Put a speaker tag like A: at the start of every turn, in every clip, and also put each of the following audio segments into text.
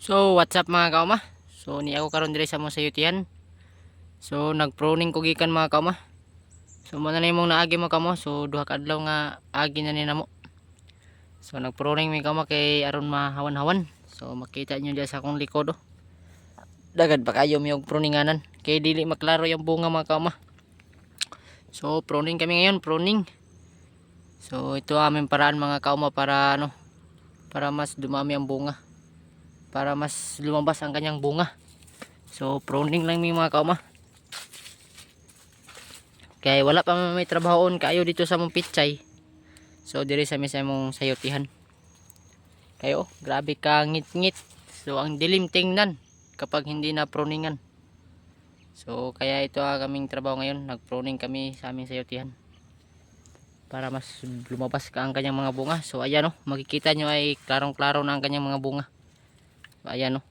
A: So what's up mga kauma? So ni ako karon diri sa mong sayutihan. So nagpruning ko gikan mga kauma. So mo na nimong naagi mga kauma. So duha ka adlaw nga agi na ni namo. So nagpruning mi kauma kay aron mahawan-hawan. So makita nyo diya sa akong likod oh. Dagad pa kayo mi og pruninganan kay dili maklaro yung bunga mga kauma. So pruning kami ngayon, pruning. So ito aming paraan mga kauma para para mas dumami ang bunga. Para mas lumabas ang kanyang bunga. So pruning lang mi mga kauma. Kaya wala pa may trabahoon kayo dito sa mong pitsay. So diri sa mong sayutihan. Kayo grabe ka ngit-ngit. So ang dilim tingnan kapag hindi na pruningan. So kaya ito kaming trabaho ngayon. Nagpruning kami sa aming sayutihan. Para mas lumabas ka ang kanyang mga bunga. So ayan oh, makikita nyo ay klarong-klaro na ang kanyang mga bunga. So ayan oh.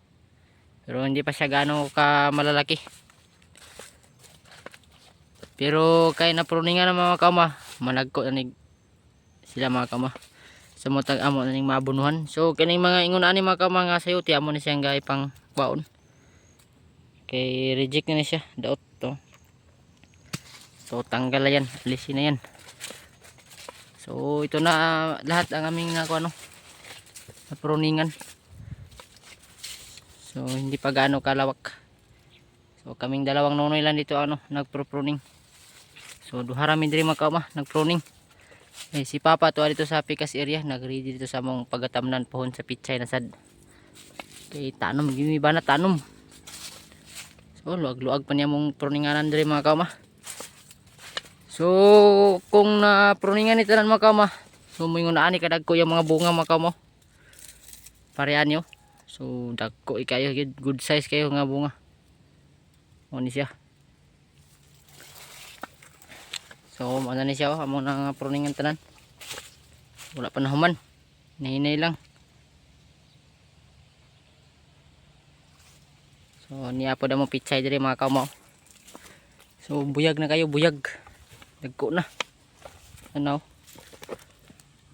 A: Pero hindi pa siya gaano ka malalaki. Pero kaya na pruningan ng mga kama, managko na sila mga kama. Sa mutag amo na ning mabunuhan. So kining mga ingon ani mga kama nga sayuti amo ni siyang gay pang baon. Kay reject na siya, daot to. So tanggal na yan, alisin na yan. So ito na lahat ang aming na pruningan. So hindi pa gaano kalawak. So kaming dalawang nonoy lang dito nagpro-pruning. So duha ra mi diri mga kauma nagpruning. Eh si Papa to dito sa Pikas area nagready dito sa mong pagatamnan pohon sa pitsay na sad. Kay tanom gimi ba na tanom. So luag-luag pa niya mong pruninganan diri mga kauma. So kung na pruningan ni tanan mga kauma, so moingon ani kadag ko yung mga bunga mga kauma. Parehan nyo. So dagko ikayo good size kayo nga bunga. Oni siya. So ano ni siya amo na pruningan tanan. Wala pa nahuman. Nahinay lang. So niya po mo pitsay diri mga kauma. So buyag na kayo, buyag. Dagko na. Ano?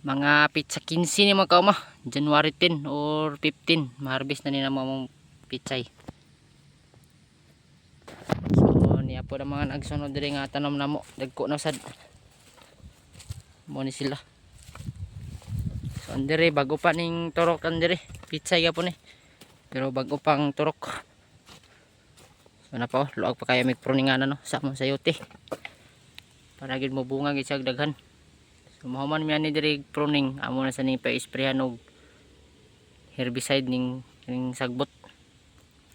A: Mga pitsa 15 ni mga kauma. January 10 or 15 ma-harvest na ni na mong pitsay. So niya po na mga nagsunod diri nga tanom namo. Dagko na sad. Mo ni sila. So andere bago pa ning turok andere. Pitsay gapon ni. Pero bago pang turok. So na pa luag pa kaya mig pruningan sa mong sayote. Para gid mo bunga gid sa daghan. So mahuman mi ani diri pruning amo na sa ning pa-isprehan og herbicide ning sagbot.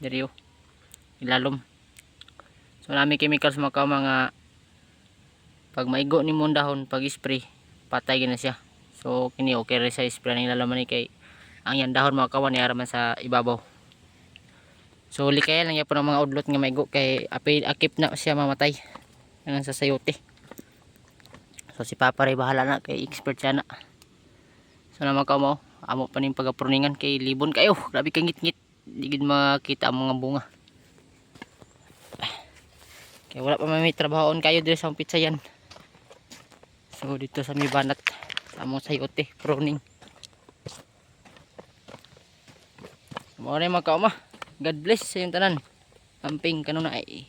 A: Diri ilalom. So nami chemicals mga pag maigo ni mong dahon pag spray patay gina siya. So kini okay ra sa spray ning ilalom ni kay ang yan dahon mga kawan ni araman sa ibabaw. So likay lang yapon ang mga udlot nga maigo kay akip na siya mamatay nang sa sayote. So si Papa ray bahala na kay expert siya na. So naman ka mo amo pa ning pagapruningan kay libon kayo. Grabe ka ngit-ngit. Di gid makita ang mga bunga. Kaya wala pa may trabahoon kayo dito sa pitsayan. So dito sa may banat sa among sayote pruning. Mo ray mga kauma. God bless sa inyong tanan. Amping kanuna ay